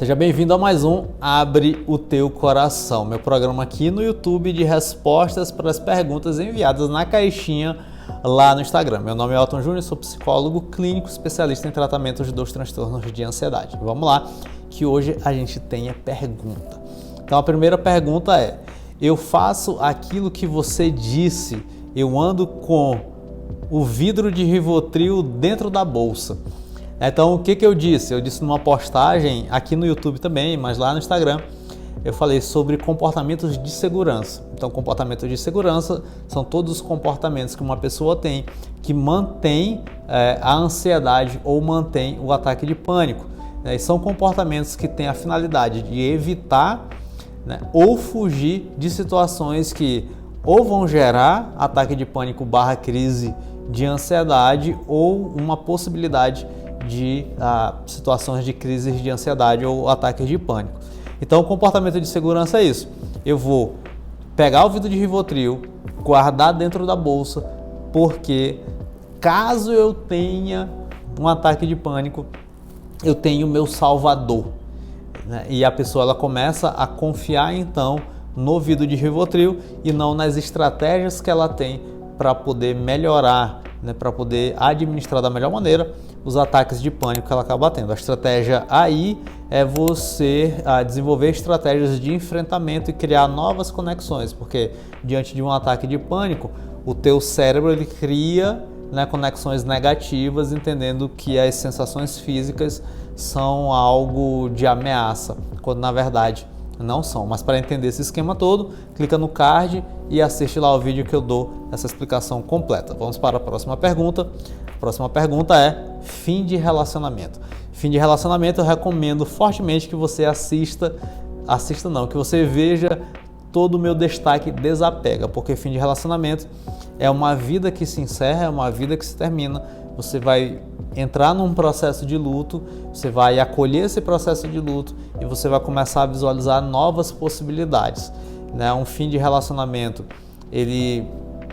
Seja bem-vindo a mais um Abre o Teu Coração, meu programa aqui no YouTube de respostas para as perguntas enviadas na caixinha lá no Instagram. Meu nome é Elton Júnior, sou psicólogo clínico, especialista em tratamento dos transtornos de ansiedade. Vamos lá, que hoje a gente tem a pergunta. Então a primeira pergunta é: eu faço aquilo que você disse, eu ando com o vidro de Rivotril dentro da bolsa. Então, o que eu disse? Eu disse numa postagem aqui no YouTube também, mas lá no Instagram, eu falei sobre comportamentos de segurança. Então, comportamentos de segurança são todos os comportamentos que uma pessoa tem que mantém a ansiedade ou mantém o ataque de pânico. E são comportamentos que têm a finalidade de evitar, ou fugir de situações que ou vão gerar ataque de pânico / crise de ansiedade ou uma possibilidade de situações de crises de ansiedade ou ataques de pânico. Então, o comportamento de segurança é isso. Eu vou pegar o vidro de Rivotril, guardar dentro da bolsa, porque caso eu tenha um ataque de pânico, eu tenho o meu salvador. E a pessoa ela começa a confiar então no vidro de Rivotril e não nas estratégias que ela tem para poder melhorar, para poder administrar da melhor maneira os ataques de pânico que ela acaba tendo. A estratégia aí é você desenvolver estratégias de enfrentamento e criar novas conexões, porque diante de um ataque de pânico, o teu cérebro ele cria conexões negativas, entendendo que as sensações físicas são algo de ameaça, quando na verdade não são. Mas para entender esse esquema todo, clica no card e assiste lá o vídeo que eu dou essa explicação completa. Vamos para a próxima pergunta. A próxima pergunta é: fim de relacionamento. Fim de relacionamento, eu recomendo fortemente que você que você veja todo o meu destaque Desapega, porque fim de relacionamento é uma vida que se encerra, é uma vida que se termina. Você vai entrar num processo de luto, você vai acolher esse processo de luto e você vai começar a visualizar novas possibilidades. Um fim de relacionamento, ele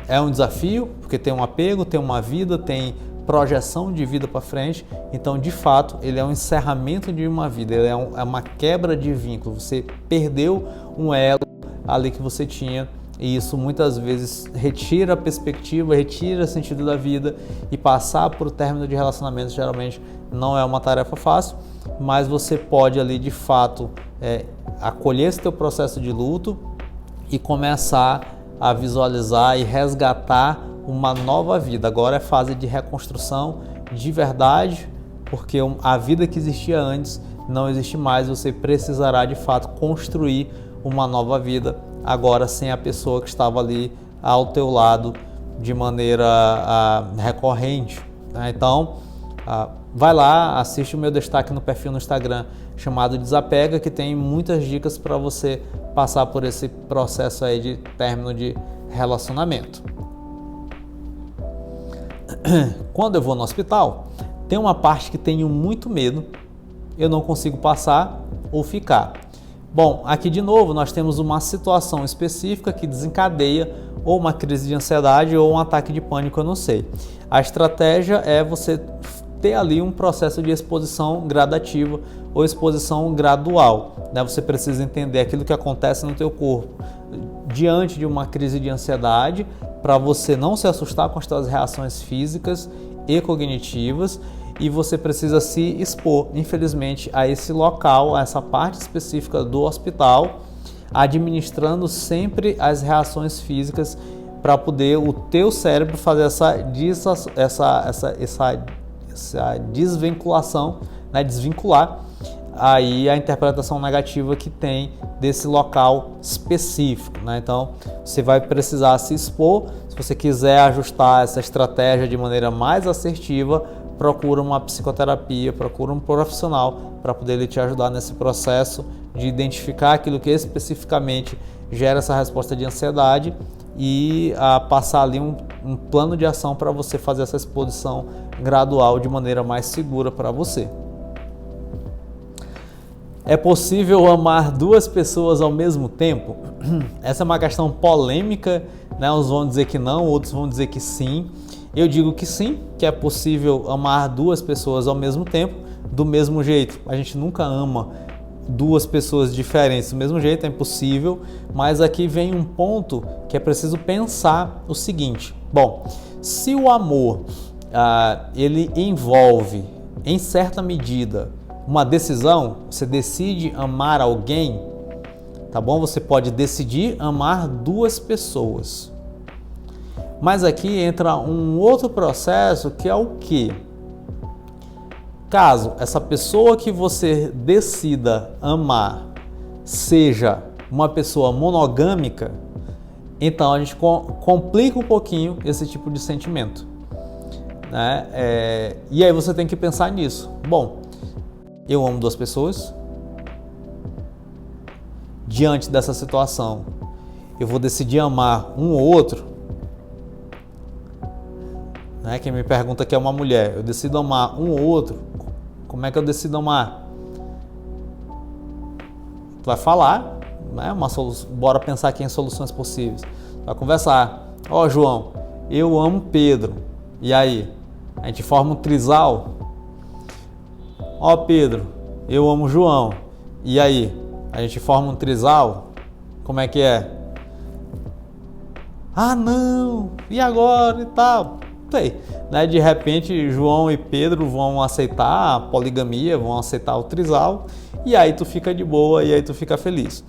é um desafio, porque tem um apego, tem uma vida, tem projeção de vida para frente. Então, de fato, ele é um encerramento de uma vida, ele é uma quebra de vínculo. Você perdeu um elo ali que você tinha. E isso muitas vezes retira a perspectiva, retira o sentido da vida, e passar por término de relacionamento geralmente não é uma tarefa fácil, mas você pode ali de fato acolher esse teu processo de luto e começar a visualizar e resgatar uma nova vida. Agora é fase de reconstrução de verdade, porque a vida que existia antes não existe mais, você precisará de fato construir uma nova vida, agora sem a pessoa que estava ali ao teu lado de maneira recorrente. Então, vai lá, assiste o meu destaque no perfil no Instagram chamado Desapega, que tem muitas dicas para você passar por esse processo aí de término de relacionamento. Quando eu vou no hospital, tem uma parte que tenho muito medo, eu não consigo passar ou ficar. Bom, aqui de novo nós temos uma situação específica que desencadeia ou uma crise de ansiedade ou um ataque de pânico, eu não sei. A estratégia é você ter ali um processo de exposição gradativa ou exposição gradual. Você precisa entender aquilo que acontece no teu corpo diante de uma crise de ansiedade, para você não se assustar com as suas reações físicas e cognitivas. E você precisa se expor, infelizmente, a esse local, a essa parte específica do hospital, administrando sempre as reações físicas para poder o teu cérebro fazer essa desvinculação, desvincular aí a interpretação negativa que tem desse local específico. Então, você vai precisar se expor. Se você quiser ajustar essa estratégia de maneira mais assertiva, procura uma psicoterapia, procura um profissional para poder te ajudar nesse processo de identificar aquilo que especificamente gera essa resposta de ansiedade e passar ali um plano de ação para você fazer essa exposição gradual de maneira mais segura para você. É possível amar duas pessoas ao mesmo tempo? Essa é uma questão polêmica, Uns vão dizer que não, outros vão dizer que sim. Eu digo que sim, que é possível amar duas pessoas ao mesmo tempo, do mesmo jeito. A gente nunca ama duas pessoas diferentes do mesmo jeito, é impossível, mas aqui vem um ponto que é preciso pensar o seguinte: bom, se o amor ele envolve em certa medida uma decisão, você decide amar alguém, tá bom? Você pode decidir amar duas pessoas. Mas aqui entra um outro processo que é o quê? Caso essa pessoa que você decida amar seja uma pessoa monogâmica, então a gente complica um pouquinho esse tipo de sentimento, né? E aí você tem que pensar nisso. Bom, eu amo duas pessoas. Diante dessa situação, eu vou decidir amar um ou outro, né? Quem me pergunta que é uma mulher, eu decido amar um ou outro. Como é que eu decido amar? Tu vai falar, né? Bora pensar aqui em soluções possíveis. Tu vai conversar. Ó, João, eu amo Pedro. E aí? A gente forma um trisal. Ó, Pedro, eu amo João. E aí? A gente forma um trisal? Como é que é? Ah, não! E agora e tal? Sei, né? De repente, João e Pedro vão aceitar a poligamia, vão aceitar o trisal, e aí tu fica de boa, e aí tu fica feliz.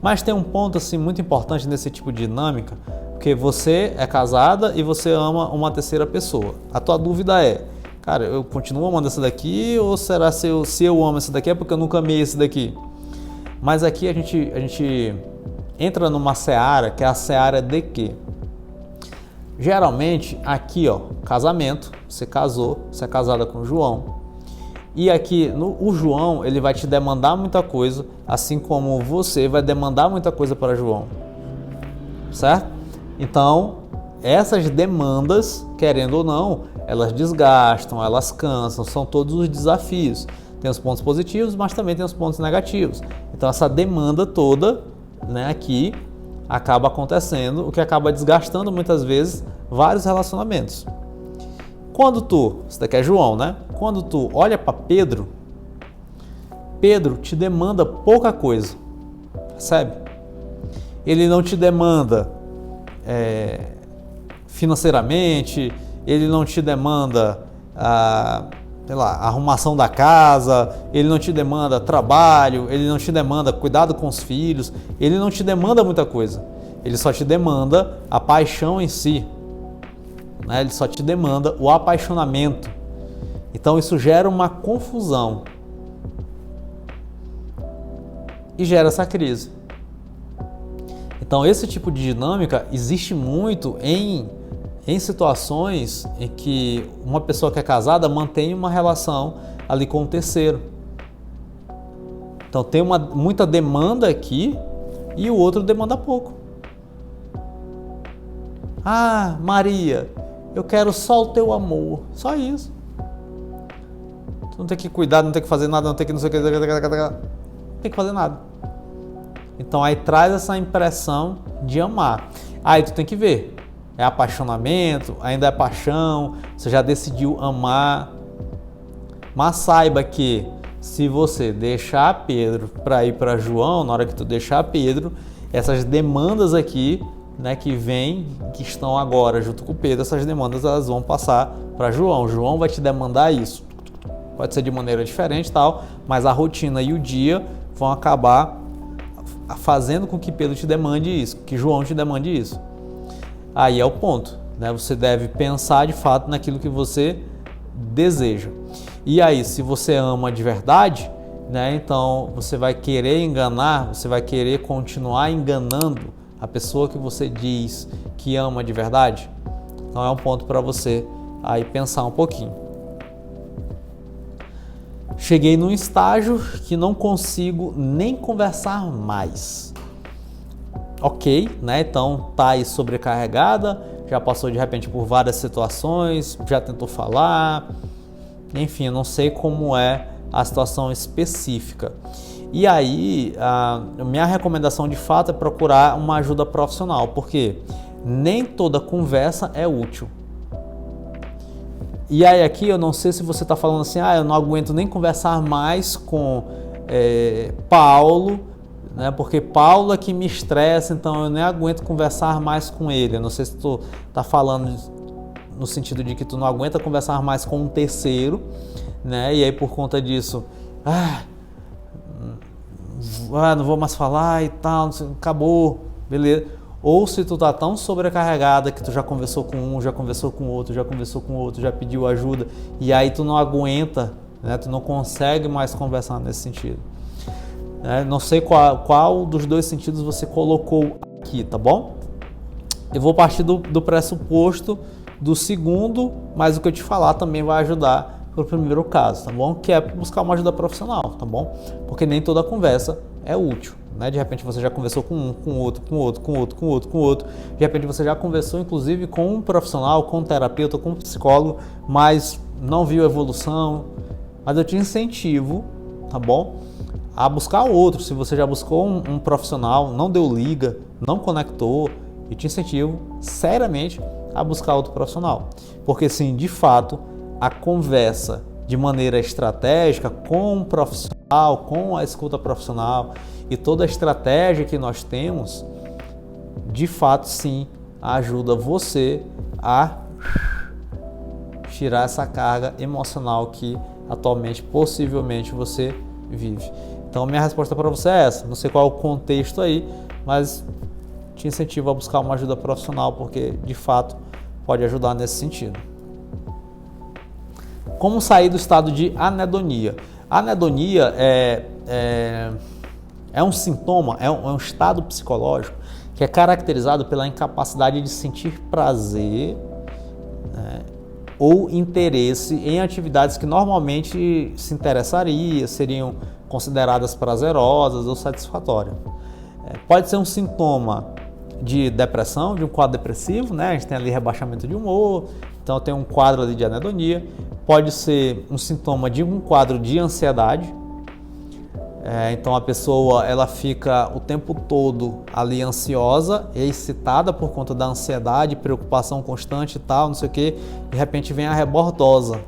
Mas tem um ponto assim muito importante nesse tipo de dinâmica, porque você é casada e você ama uma terceira pessoa. A tua dúvida é: cara, eu continuo amando esse daqui, ou será se eu amo esse daqui é porque eu nunca amei esse daqui? Mas aqui a gente entra numa seara, que é a seara de quê? Geralmente, aqui, ó, casamento, você casou, você é casada com o João. E aqui, o João, ele vai te demandar muita coisa, assim como você vai demandar muita coisa para João. Certo? Então, essas demandas, querendo ou não, elas desgastam, elas cansam, são todos os desafios. Tem os pontos positivos, mas também tem os pontos negativos. Então, essa demanda toda, né, aqui, acaba acontecendo, o que acaba desgastando muitas vezes vários relacionamentos. Quando isso daqui é João, né? Quando tu olha para Pedro, Pedro te demanda pouca coisa, percebe? Ele não te demanda financeiramente, ele não te demanda sei lá, arrumação da casa, ele não te demanda trabalho, ele não te demanda cuidado com os filhos, ele não te demanda muita coisa. Ele só te demanda a paixão em si, né? Ele só te demanda o apaixonamento. Então isso gera uma confusão e gera essa crise. Então esse tipo de dinâmica existe muito em situações em que uma pessoa que é casada mantém uma relação ali com o terceiro. Então tem muita demanda aqui e o outro demanda pouco. Ah, Maria, eu quero só o teu amor, só isso. Tu não tem que cuidar, não tem que fazer nada, não tem que não sei o que, não tem que fazer nada. Então aí traz essa impressão de amar. Aí tu tem que ver. É apaixonamento, ainda é paixão, você já decidiu amar. Mas saiba que se você deixar Pedro para ir para João, na hora que tu deixar Pedro, essas demandas aqui, né, que estão agora junto com Pedro, essas demandas elas vão passar para João. João vai te demandar isso. Pode ser de maneira diferente, tal, mas a rotina e o dia vão acabar fazendo com que Pedro te demande isso, que João te demande isso. Aí é o ponto, né? Você deve pensar de fato naquilo que você deseja. E aí, se você ama de verdade, né? Então você vai querer enganar, você vai querer continuar enganando a pessoa que você diz que ama de verdade. Então é um ponto para você aí pensar um pouquinho. Cheguei num estágio que não consigo nem conversar mais. Ok, né? Então tá aí sobrecarregada, já passou de repente por várias situações, já tentou falar, enfim, eu não sei como é a situação específica. E aí, a minha recomendação de fato é procurar uma ajuda profissional, porque nem toda conversa é útil. E aí aqui eu não sei se você está falando assim, eu não aguento nem conversar mais com Paulo, né? Porque Paulo é que me estressa, então eu nem aguento conversar mais com ele. Eu não sei se tu tá falando no sentido de que tu não aguenta conversar mais com um terceiro, né? E aí por conta disso, não vou mais falar e tal, acabou, beleza. Ou se tu tá tão sobrecarregada que tu já conversou com um, já conversou com outro, já conversou com outro, já pediu ajuda, e aí tu não aguenta, né? Tu não consegue mais conversar nesse sentido. Não sei qual dos dois sentidos você colocou aqui, tá bom? Eu vou partir do pressuposto do segundo, mas o que eu te falar também vai ajudar pro primeiro caso, tá bom? Que é buscar uma ajuda profissional, tá bom? Porque nem toda conversa é útil, né? De repente você já conversou com um, com outro, com outro, com outro, com outro, com outro. De repente você já conversou inclusive com um profissional, com um terapeuta, com um psicólogo, mas não viu evolução. Mas eu te incentivo, tá bom? A buscar outro. Se você já buscou um profissional, não deu liga, não conectou, eu te incentivo seriamente a buscar outro profissional. Porque sim, de fato, a conversa de maneira estratégica com um profissional, com a escuta profissional e toda a estratégia que nós temos, de fato sim, ajuda você a tirar essa carga emocional que atualmente, possivelmente, você vive. Então, minha resposta para você é essa. Não sei qual é o contexto aí, mas te incentivo a buscar uma ajuda profissional, porque, de fato, pode ajudar nesse sentido. Como sair do estado de anedonia? A anedonia é um sintoma, é um estado psicológico que é caracterizado pela incapacidade de sentir prazer, né, ou interesse em atividades que normalmente se interessaria, seriam consideradas prazerosas ou satisfatórias. Pode ser um sintoma de depressão, de um quadro depressivo, né? A gente tem ali rebaixamento de humor, então tem um quadro ali de anedonia. Pode ser um sintoma de um quadro de ansiedade. Então a pessoa ela fica o tempo todo ali ansiosa e excitada por conta da ansiedade, preocupação constante e tal, não sei o que. De repente vem a rebordosa,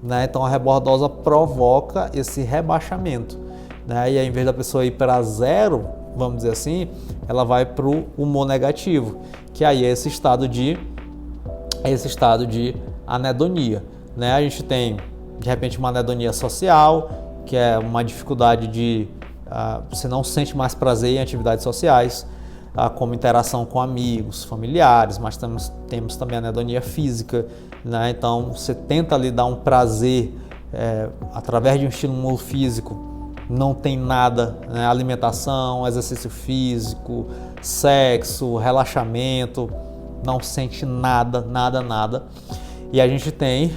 né? Então a rebordosa provoca esse rebaixamento, né? E aí, em vez da pessoa ir para zero, vamos dizer assim, ela vai para o humor negativo, que aí é esse estado de anedonia, né? A gente tem de repente uma anedonia social, que é uma dificuldade de você não sente mais prazer em atividades sociais, como interação com amigos, familiares, mas temos também a anedonia física, né? Então você tenta lhe dar um prazer através de um estímulo físico, não tem nada, né? Alimentação, exercício físico, sexo, relaxamento, não sente nada. E a gente tem,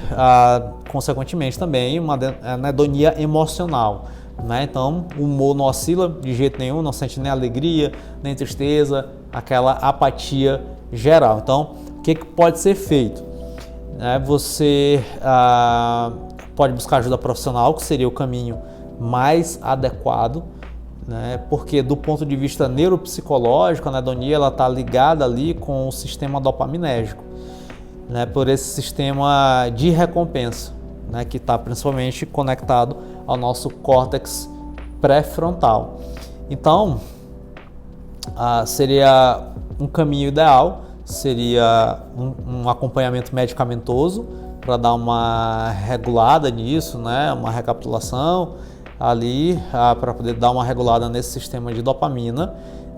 consequentemente, também uma anedonia emocional, né? Então, o humor não oscila de jeito nenhum, não sente nem alegria, nem tristeza, aquela apatia geral. Então, o que pode ser feito? Você pode buscar ajuda profissional, que seria o caminho mais adequado, né? Porque do ponto de vista neuropsicológico, a anedonia está ligada ali com o sistema dopaminérgico, né? Por esse sistema de recompensa, né? Que está principalmente conectado ao nosso córtex pré-frontal. Então, seria um caminho ideal, seria um acompanhamento medicamentoso para dar uma regulada nisso, né? Uma recapitulação ali para poder dar uma regulada nesse sistema de dopamina,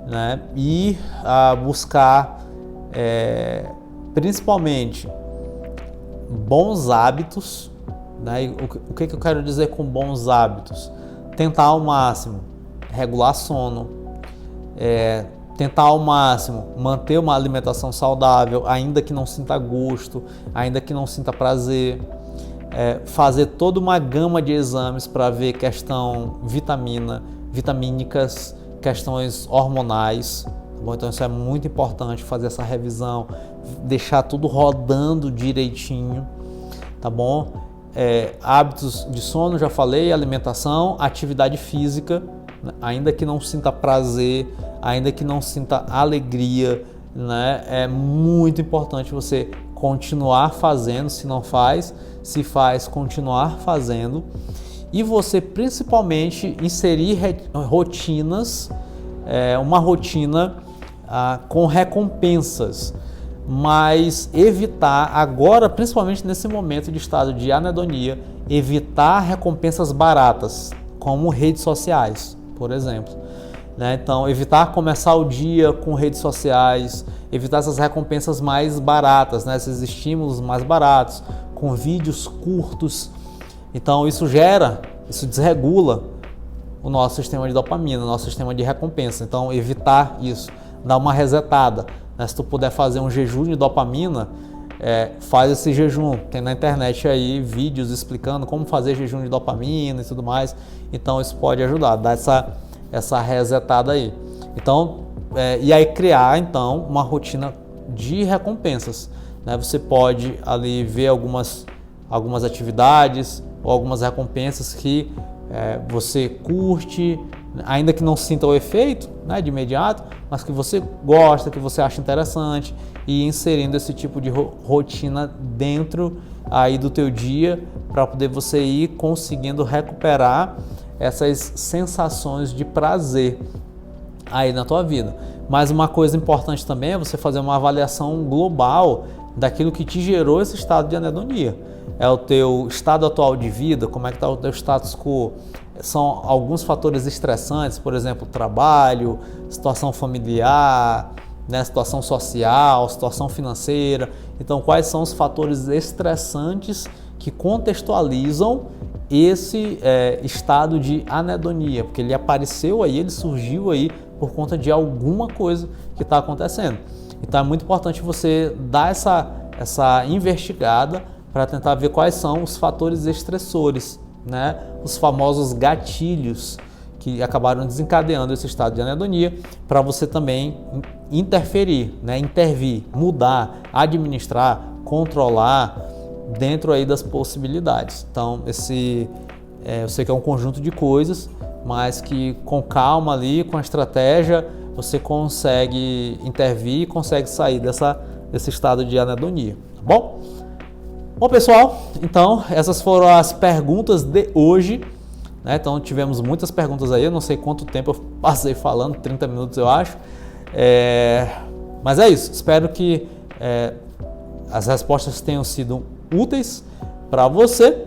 né? E buscar principalmente bons hábitos, né? E o que eu quero dizer com bons hábitos? Tentar ao máximo regular sono, tentar ao máximo manter uma alimentação saudável, ainda que não sinta gosto, ainda que não sinta prazer. Fazer toda uma gama de exames para ver questão vitamínicas, questões hormonais. Bom, então isso é muito importante, fazer essa revisão, deixar tudo rodando direitinho, tá bom? Hábitos de sono, já falei, alimentação, atividade física, ainda que não sinta prazer, ainda que não sinta alegria, né? É muito importante você continuar fazendo, se não faz, se faz, continuar fazendo. e você principalmente inserir rotinas, uma rotina com recompensas, mas evitar agora, principalmente nesse momento de estado de anedonia, evitar recompensas baratas, como redes sociais, por exemplo. Então, evitar começar o dia com redes sociais, evitar essas recompensas mais baratas, esses estímulos mais baratos, com vídeos curtos. Então, isso desregula o nosso sistema de dopamina, o nosso sistema de recompensa. Então, evitar isso, dar uma resetada. Se tu puder fazer um jejum de dopamina, faz esse jejum. Tem na internet aí vídeos explicando como fazer jejum de dopamina e tudo mais. Então, isso pode ajudar, dar essa resetada aí. Então, e aí criar então uma rotina de recompensas. Você pode ali ver algumas atividades ou algumas recompensas que você curte, ainda que não sinta o efeito de imediato, mas que você gosta, que você acha interessante, e inserindo esse tipo de rotina dentro aí do teu dia para poder você ir conseguindo recuperar essas sensações de prazer aí na tua vida. Mas uma coisa importante também é você fazer uma avaliação global daquilo que te gerou esse estado de anedonia. É o teu estado atual de vida, como é que está o teu status quo? São alguns fatores estressantes, por exemplo, trabalho, situação familiar, situação social, situação financeira. Então, quais são os fatores estressantes que contextualizam esse estado de anedonia? Porque ele apareceu aí, ele surgiu aí por conta de alguma coisa que está acontecendo. Então, é muito importante você dar essa investigada para tentar ver quais são os fatores estressores, os famosos gatilhos que acabaram desencadeando esse estado de anedonia, para você também interferir, intervir, mudar, administrar, controlar dentro aí das possibilidades. Então, eu sei que é um conjunto de coisas, mas que com calma ali, com a estratégia, você consegue intervir e consegue sair desse estado de anedonia, tá bom? Bom, pessoal, então essas foram as perguntas de hoje, Então tivemos muitas perguntas aí, eu não sei quanto tempo eu passei falando, 30 minutos eu acho, mas é isso, espero que as respostas tenham sido úteis para você,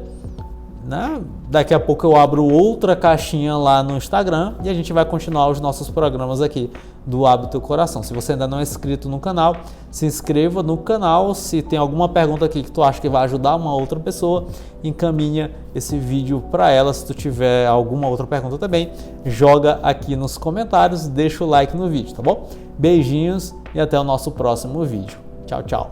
Daqui a pouco eu abro outra caixinha lá no Instagram e a gente vai continuar os nossos programas aqui do Hábito Coração. Se você ainda não é inscrito no canal, se inscreva no canal. Se tem alguma pergunta aqui que tu acha que vai ajudar uma outra pessoa, encaminha esse vídeo para ela. Se tu tiver alguma outra pergunta também, joga aqui nos comentários, deixa o like no vídeo, tá bom? Beijinhos e até o nosso próximo vídeo. Tchau, tchau.